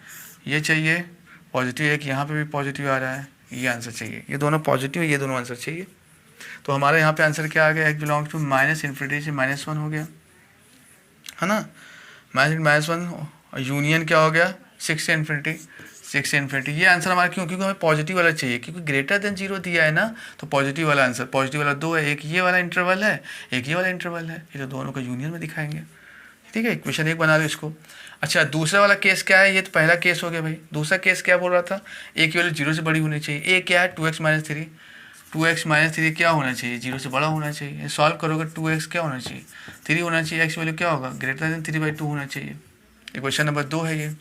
ये चाहिए पॉजिटिव, एक यहाँ पे भी पॉजिटिव आ रहा है, ये आंसर चाहिए, ये दोनों पॉजिटिव, ये दोनों आंसर चाहिए। तो हमारे यहाँ पे आंसर क्या आ गया, x belongs to minus infinity से -1 हो गया, है ना, -1 यूनियन क्या हो गया, 6 से इन्फिनिटी, 6 से इन्फिनिटी। ये आंसर हमारा क्यों, क्योंकि हमें पॉजिटिव वाला चाहिए, क्योंकि ग्रेटर देन 0 दिया है ना, तो पॉजिटिव वाला आंसर, पॉजिटिव वाला 2 है, एक ये वाला इंटरवल है, एक ये वाला इंटरवल है, ये तो दोनों का यूनियन में दिखाएंगे, ठीक है। इक्वेशन 1 बना लो इसको। अच्छा, दूसरा वाला केस क्या है, ये तो पहला केस हो गया भाई। दूसरा केस क्या बोल रहा था, ए की वैल्यू 0 से बड़ी होनी चाहिए, ए क्या है 2x माइनस 3, 2x माइनस 3 क्या होना चाहिए, 0 से बड़ा होना चाहिए। सॉल्व करोगे 2x क्या होना चाहिए, 3 होना चाहिए, x वैल्यू क्या होगा, ग्रेटर देन 3/2 होना चाहिए। इक्वेशन नंबर 2 है ये,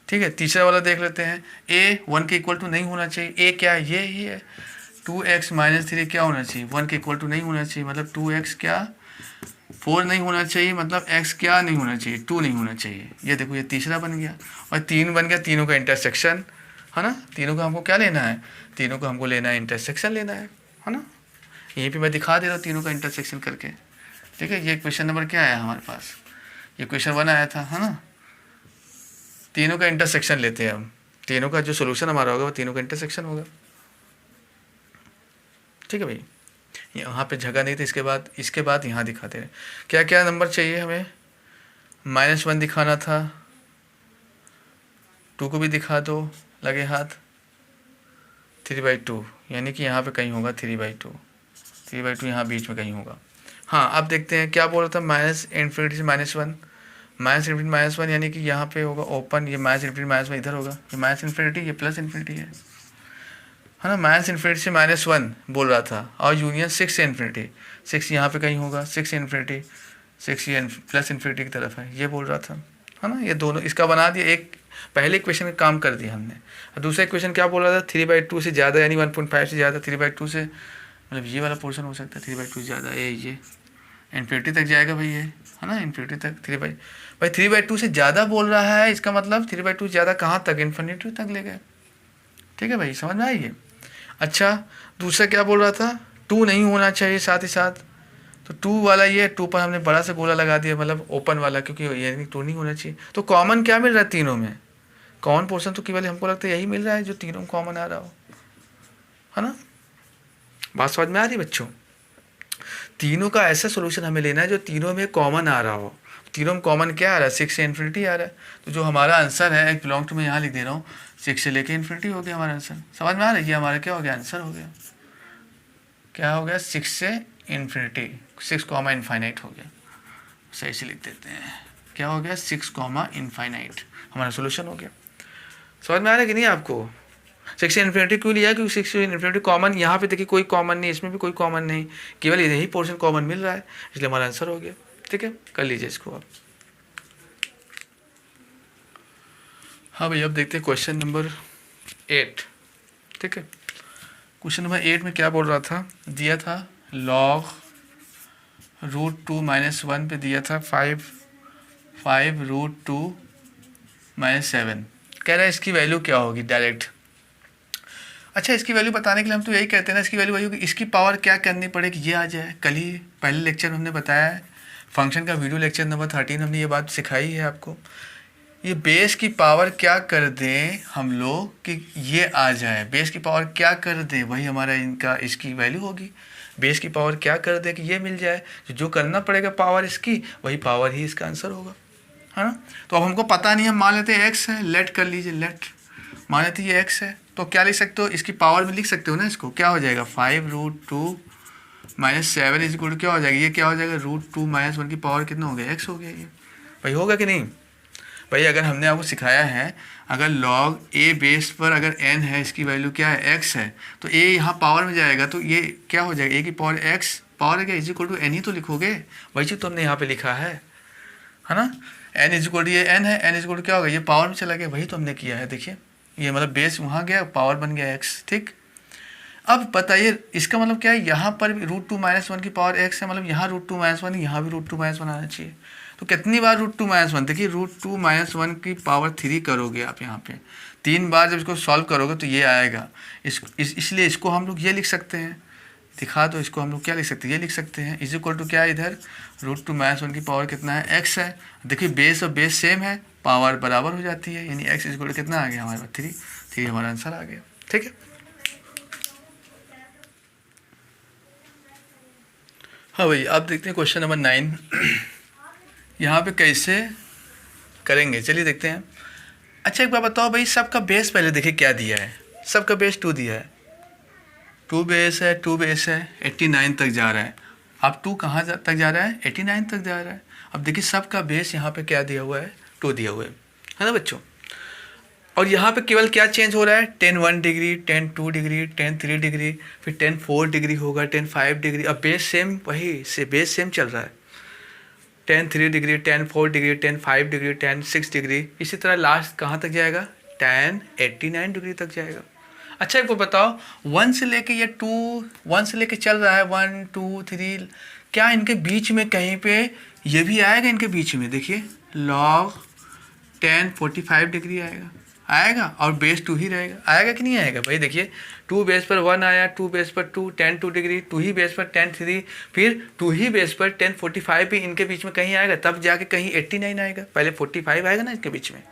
ठीक है। तीसरा वाला देख लेते हैं, a 1 के इक्वल टू नहीं होना चाहिए, a क्या है, ये ही है, 2x माइनस 3 क्या होना चाहिए, 1 के इक्वल टू नहीं होना चाहिए, मतलब 2x क्या 4 नहीं होना चाहिए, मतलब x क्या नहीं होना चाहिए, 2 नहीं होना चाहिए। ये देखो ये तीसरा बन गया, और 3 बन गया, तीनों का इंटरसेक्शन, है ना। तीनों का हमको क्या लेना है, तीनों को हमको लेना है इंटरसेक्शन लेना है ना। यहीं पे मैं दिखा दे रहा हूँ तीनों का इंटरसेक्शन करके, ठीक है। ये क्वेश्चन नंबर क्या आया हमारे पास, ये क्वेश्चन 1 आया था, है ना। तीनों का इंटरसेक्शन लेते हैं हम, तीनों का जो सोल्यूशन हमारा होगा वो तीनों का इंटरसेक्शन होगा, ठीक है भाई। यहाँ पे जगह नहीं थी, इसके बाद यहाँ दिखाते हैं क्या क्या नंबर चाहिए हमें। -1 दिखाना था, 2 को भी दिखा दो, लगे हाथ, 3/2 यानी कि यहाँ पे कहीं होगा 3/2, 3/2 यहाँ बीच में कहीं होगा। हाँ, अब देखते हैं क्या बोल रहा था, माइनस इन्फिनिटी से -1, माइनस इन्फिनिटी -1 यानी कि यहाँ पे होगा ओपन, ये माइनस इन्फिनिटी -1 इधर होगा, ये माइनस इन्फिनिटी, ये प्लस इन्फिनिटी है ना। माइनस इन्फिनिटी से -1 बोल रहा था, और यूनियन 6 से इन्फिनिटी, 6 यहाँ पे कहीं होगा, 6 से इन्फिनिटी, 6 ये प्लस इन्फिनिटी की तरफ है, ये बोल रहा था, है ना। ये दोनों इसका बना दिया, एक पहले इक्वेशन का काम कर दिया हमने। और दूसरा इक्वेशन क्या बोल रहा था, 3/2 से ज़्यादा यानी 1.5 से ज़्यादा, 3/2 से मतलब ये वाला पोर्शन हो सकता है, 3/2 से ज़्यादा ये इन्फिनिटी तक जाएगा भाई, ये है ना, इन्फिनिटी तक। भाई 3/2 से ज़्यादा बोल रहा है, इसका मतलब 3/2 ज़्यादा कहाँ तक, इन्फिनिटी तक ले गए। ठीक है भाई, समझ में आई है। अच्छा, दूसरा क्या बोल रहा था, 2 नहीं होना चाहिए साथ ही साथ, तो 2 वाला ये 2 पर हमने बड़ा सा गोला लगा दिया, मतलब ओपन वाला, क्योंकि ये 2 नहीं होना चाहिए। तो कॉमन क्या मिल रहा है तीनों में, कॉमन पोर्शन तो केवल हमको लगता है यही मिल रहा है जो तीनों में कॉमन आ रहा हो, है ना। बात समझ में आ रही बच्चों। तीनों का ऐसा सोल्यूशन हमें लेना है जो तीनों में कॉमन आ रहा हो। तीनों में कॉमन क्या आ रहा है, 6 से इन्फिनिटी आ रहा है, तो जो हमारा आंसर है, एक बिलोंग टू मैं यहाँ लिख दे रहा हूँ, 6 से लेके इन्फिनिटी हो गया हमारा आंसर। समझ में आ रहा है, ये हमारा क्या हो गया, आंसर हो गया, क्या हो गया, 6 से इन्फिनिटी, 6 कॉमा इनफाइनाइट हो गया। सही से लिख देते हैं, क्या हो गया, 6 कॉमा इनफाइनाइट, हमारा सोल्यूशन हो गया। समझ में आ रहा है कि नहीं आपको। 6 से इन्फिनिटी क्यों लिया, क्योंकि 6 से इन्फिनिटी कॉमन, यहाँ पे देखिए कोई कॉमन नहीं, इसमें भी कोई कॉमन नहीं, केवल यही पोर्शन कॉमन मिल रहा है, इसलिए हमारा आंसर हो गया। ठीक है, कर लीजिए इसको आप। हाँ भाई, अब देखते हैं क्वेश्चन नंबर 8। ठीक है, क्वेश्चन नंबर 8 में क्या बोल रहा था, दिया था log √2 - 1 पे दिया था 5 √2 - 7। कह रहा है इसकी वैल्यू क्या होगी डायरेक्ट। अच्छा, इसकी वैल्यू बताने के लिए हम तो यही कहते हैं ना, इसकी वैल्यू वही होगी, इसकी पावर क्या करनी पड़ेगी, ये आ जाए। कल ही पहले लेक्चर हमने बताया है, फंक्शन का वीडियो लेक्चर नंबर 13, हमने ये बात सिखाई है आपको। ये बेस की पावर क्या कर दें हम लोग कि ये आ जाए, बेस की पावर क्या कर दें, वही हमारा इनका इसकी वैल्यू होगी। बेस की पावर क्या कर दे कि ये मिल जाए, जो करना पड़ेगा पावर इसकी, वही पावर ही इसका आंसर होगा, है ना। तो अब हमको पता नहीं है, मान लेते हैं एक्स है, लेट कर लीजिए, लेट मान लेते ये एक्स है, तो क्या लिख सकते हो, इसकी पावर में लिख सकते हो ना, इसको क्या हो जाएगा, 5 √2 - 7 इज इक्वल टू क्या हो जाएगा, ये क्या हो जाएगा, √2 - 1 की पावर कितना हो गया, एक्स हो गया। ये भाई होगा कि नहीं भाई, अगर हमने आपको सिखाया है, अगर log a बेस पर अगर n है, इसकी वैल्यू क्या है, x है, तो a यहाँ पावर में जाएगा, तो ये क्या हो जाएगा, a की पावर x पावर है क्या, इज इक्वल टू n ही तो लिखोगे, वही चीज़ तो हमने यहाँ पे लिखा है ना। n इज इक्वल टू ये n है, n इज इक्वल टू क्या होगा, ये पावर में चला गया, वही तो हमने किया है। देखिए ये मतलब बेस वहाँ गया, पावर बन गया x। ठीक, अब बताइए इसका मतलब क्या है, यहाँ पर भी √2 - 1 की पावर x है, मतलब यहाँ √2 - 1, यहाँ भी √2 - 1 आना चाहिए। तो कितनी बार √2 - 1, देखिए √2 - 1 की पावर 3 करोगे आप, यहाँ पे 3 बार जब इसको सॉल्व करोगे तो ये आएगा। इसलिए इसको हम लोग ये लिख सकते हैं, दिखा दो इसको, हम लोग क्या लिख सकते हैं, ये लिख सकते हैं, इज इक्वल टू क्या है, इधर √2 - 1 की पावर कितना है, x है। देखिए बेस और बेस सेम है, पावर बराबर हो जाती है, यानी x इज इक्वल टू कितना आ गया हमारे पास, 3 हमारा आंसर आ गया। ठीक है, हाँ भाई, अब देखते हैं क्वेश्चन नंबर 9। यहाँ पे कैसे करेंगे, चलिए देखते हैं। अच्छा, एक बार बताओ भाई, सबका बेस पहले देखिए क्या दिया है, सबका बेस 2 दिया है, 2 बेस है, 2 बेस है, 89 तक जा रहा है। अब 2 कहाँ तक जा रहा है, 89 तक जा रहा है। अब देखिए सबका बेस यहाँ पे क्या दिया हुआ है, 2 दिया हुआ है ना बच्चों। और यहाँ पे केवल क्या चेंज हो रहा है, 10 1 डिग्री, 10 2 डिग्री, 10 3 डिग्री, फिर 10 4 डिग्री होगा, 10 5 डिग्री। अब बेस सेम, वही से बेस सेम चल रहा है, 10 3 डिग्री, 10 4 डिग्री, 10 5 डिग्री, 10 6 डिग्री, इसी तरह लास्ट कहाँ तक जाएगा, 10 89 डिग्री तक जाएगा। अच्छा, एक को बताओ, 1 से लेके ये 2, 1 से लेके चल रहा है 1 2 3, क्या इनके बीच में कहीं पे ये भी आएगा, इनके बीच में देखिए log 10 45 डिग्री आएगा और बेस 2 ही रहेगा, आएगा कि नहीं आएगा भाई। देखिए 2 बेस पर 1 आया, 2 बेस पर 2, 10 2 डिग्री, 2 ही बेस पर 10 3, फिर 2 ही बेस पर 10 45 भी इनके बीच में कहीं आएगा, तब जाके कहीं 89 आएगा। पहले 45 आएगा ना इनके बीच में,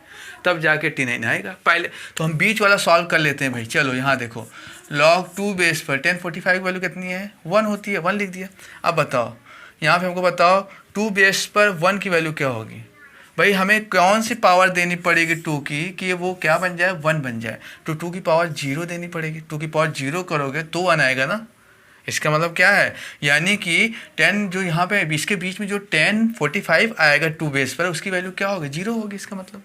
तब जाके 89 आएगा पहले। तो हम बीच वाला सॉल्व कर लेते हैं भाई। चलो यहाँ देखो, log 2 बेस पर 10 45 वैल्यू कितनी है, 1 होती है, 1 लिख दिया। अब बताओ यहाँ पे हमको बताओ 2 बेस पर 1 की वैल्यू क्या होगी भाई, हमें कौन सी पावर देनी पड़ेगी 2 की कि वो क्या बन जाए, 1 बन जाए। तो 2 की पावर 0 देनी पड़ेगी, 2 की पावर 0 करोगे तो 1 आएगा ना, इसका मतलब क्या है, यानी कि 10 जो यहाँ पे इसके बीच में जो 10 45 आएगा 2 बेस पर, उसकी वैल्यू क्या होगी, 0 होगी। इसका मतलब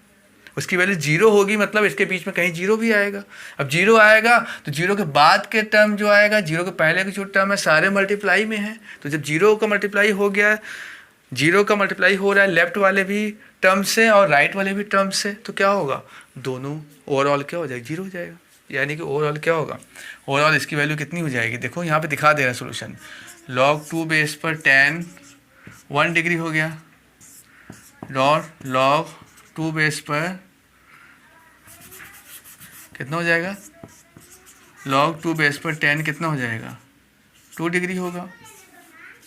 उसकी वैल्यू 0 होगी, मतलब इसके बीच में कहीं 0 भी आएगा। अब 0 आएगा तो 0 के बाद के टर्म जो आएगा, 0 के पहले के जो टर्म है सारे मल्टीप्लाई में है। तो जब 0 का मल्टीप्लाई हो गया, 0 का मल्टीप्लाई हो रहा है लेफ्ट वाले भी टर्म से और राइट वाले भी टर्म से, तो क्या होगा, दोनों ओवरऑल क्या हो जाएगा, 0 हो जाएगा। यानी कि ओवरऑल क्या होगा, ओवरऑल इसकी वैल्यू कितनी हो जाएगी, देखो यहाँ पे दिखा दे रहा है सोल्यूशन। log 2 बेस पर tan 1 डिग्री हो गया, और log 2 बेस पर कितना हो जाएगा, log 2 बेस पर tan कितना हो जाएगा, 2 डिग्री होगा।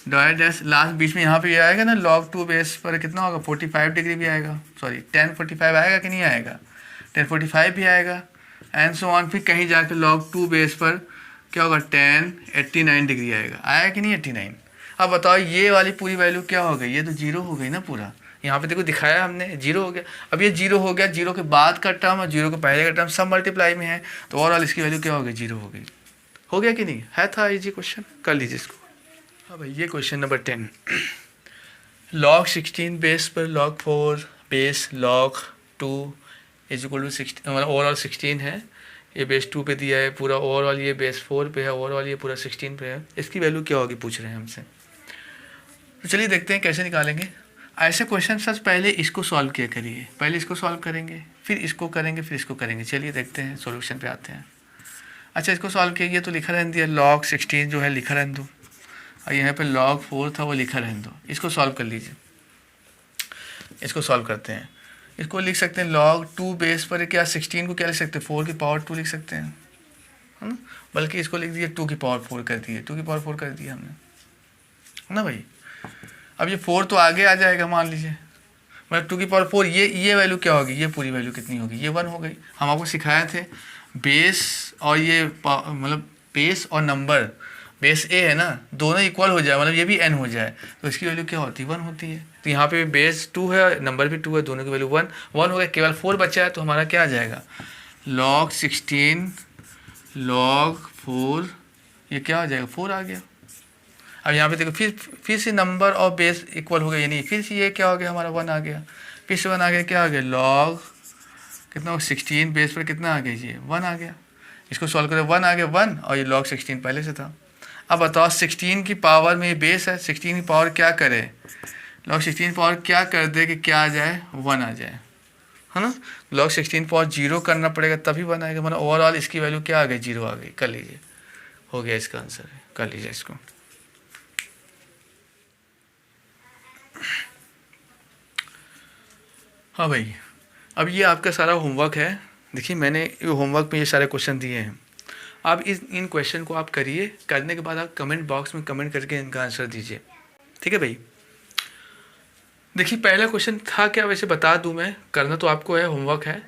डॉट डैश लास्ट बीच में यहाँ पे ये आएगा ना, log 2 बेस पर कितना होगा, 45 डिग्री भी आएगा, सॉरी tan 45 आएगा कि नहीं आएगा, tan 45 भी आएगा, एंड सो ऑन। फिर कहीं जाकर log 2 बेस पर क्या होगा, tan 89 डिग्री आएगा, आया कि नहीं 89। अब बताओ ये वाली पूरी वैल्यू क्या हो गई, ये तो 0 हो गई ना पूरा। यहाँ पे देखो दिखाया हमने 0 हो गया। अब ये 0 हो गया, 0 के बाद का टर्म और 0 के पहले का टर्म सब मल्टीप्लाई में है, तो ओवरऑल इसकी वैल्यू क्या हो गई, 0 हो गई। हो गया कि नहीं, है था इजी क्वेश्चन, कर लीजिए इसको। हाँ भाई, ये क्वेश्चन नंबर 10। log 16 बेस पर log 4 base log 2 is equal to 16, मतलब ओवरऑल 16 है, ये बेस 2 पे दिया है पूरा, ओवरऑल ये बेस 4 पे है, ओवरऑल ये पूरा 16 पे है, इसकी वैल्यू क्या होगी पूछ रहे हैं हमसे। तो चलिए देखते हैं कैसे निकालेंगे। ऐसे क्वेश्चन सबसे पहले इसको सॉल्व किया करिए, पहले इसको सॉल्व करेंगे, फिर इसको करेंगे, फिर इसको करेंगे। चलिए देखते हैं, सॉल्यूशन पे आते हैं। अच्छा, इसको सॉल्व किया तो लिखा रहने दिया, log 16 जो है लिखा रहने दो, और यहाँ पे log 4 था वो लिखा रहने दो। इसको सॉल्व कर लीजिए, इसको सॉल्व करते हैं। इसको लिख सकते हैं log 2 बेस पर क्या, 16 को क्या लिख सकते हैं, 4 की पावर 2 लिख सकते हैं, है ना। बल्कि इसको लिख दिया 2 की पावर 4 कर दिए, 2 की पावर 4 कर दिया हमने, है ना भाई। अब ये 4 तो आगे आ जाएगा, मान लीजिए, मतलब 2 की पावर 4, ये वैल्यू क्या होगी, ये पूरी वैल्यू कितनी होगी, ये 1 हो गई। हम आपको सिखाए थे बेस और ये मतलब बेस और नंबर, बेस ए है ना, दोनों इक्वल हो जाए, मतलब ये भी n हो जाए, तो इसकी वैल्यू क्या होती है, 1 होती है। तो यहाँ पे बेस 2 है, नंबर भी 2 है, दोनों की वैल्यू 1 हो गया, केवल 4 बचा है, तो हमारा क्या आ जाएगा, log 16 log 4, ये क्या हो जाएगा, 4 आ गया। अब यहाँ पे देखो फिर से नंबर और बेस इक्वल हो गया, यानी फिर से ये क्या हो गया, हमारा 1 आ गया, फिर से 1 आ गया, क्या आ गया, log कितना हो, 16 बेस पर कितना आ गया, ये 1 आ गया। इसको सॉल्व करें, 1 आ गया 1, और ये log 16 पहले से था। अब बताओ 16 की पावर में ये बेस है, 16 की पावर क्या करे, log 16 पावर क्या कर दे कि क्या आ जाए, 1 आ जाए, है ना। log 16 पावर 0 करना पड़ेगा तभी 1 आएगा, मतलब ओवरऑल इसकी वैल्यू क्या आ गई, 0 आ गई। कर लीजिए, हो गया इसका आंसर है, कर लीजिए इसको। हाँ भाई, अब ये आपका सारा होमवर्क है। देखिए मैंने होमवर्क में ये सारे क्वेश्चन दिए हैं, आप इन क्वेश्चन को आप करिए, करने के बाद आप कमेंट बॉक्स में कमेंट करके इनका आंसर दीजिए, ठीक है भाई। देखिए पहला क्वेश्चन था क्या, वैसे बता दूं मैं, करना तो आपको है, होमवर्क है।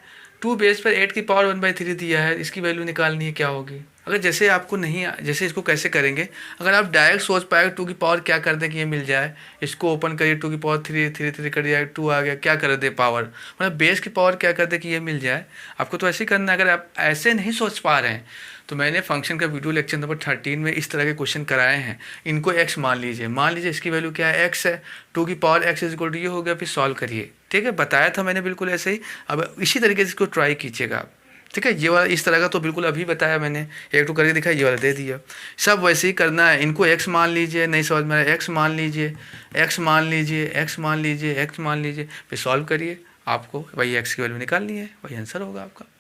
2 बेस पर 8 की पावर 1/3 दिया है, इसकी वैल्यू निकालनी है, क्या होगी। अगर जैसे आपको नहीं, जैसे इसको कैसे करेंगे, अगर आप डायरेक्ट सोच पाएगा 2 की पावर क्या कर दें कि ये मिल जाए, इसको ओपन करिए, 2 की पावर 3 कर दिया, 2 आ गया, क्या कर दे पावर, मतलब बेस की पावर क्या कर दे कि ये मिल जाए। आपको तो ऐसे ही करना है। अगर आप ऐसे नहीं सोच पा रहे हैं तो मैंने फंक्शन का वीडियो लेक्चर नंबर 13 में इस तरह के क्वेश्चन कराए हैं। इनको x मान लीजिए इसकी वैल्यू क्या है, x है, 2 की power x is equal to ये हो गया, फिर सॉल्व करिए, ठीक है। बताया था मैंने बिल्कुल ऐसे ही, अब इसी तरीके से इसको ट्राई कीजिएगा आप, ठीक है। ये वाला इस तरह का तो बिल्कुल अभी बताया मैंने, एक तो करके दिखाया, ये वाला दे दिया, सब वैसे ही करना है। इनको x मान लीजिए, नहीं समझ में आ रहा x मान लीजिए, x मान लीजिए, x मान लीजिए, x मान लीजिए, फिर सॉल्व करिए, आपको वही x की वैल्यू निकालनी है, वही आंसर होगा आपका।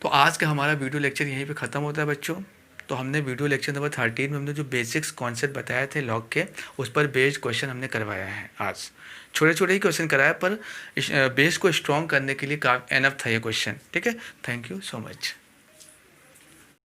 तो आज का हमारा वीडियो लेक्चर यहीं पे ख़त्म होता है बच्चों। तो हमने वीडियो लेक्चर नंबर 13 में हमने जो बेसिक्स कॉन्सेप्ट बताए थे लॉग के, उस पर बेस्ड क्वेश्चन हमने करवाया है। आज छोटे छोटे ही क्वेश्चन कराया, पर बेस को स्ट्रॉन्ग करने के लिए एनफ था ये क्वेश्चन, ठीक है। Thank you so much.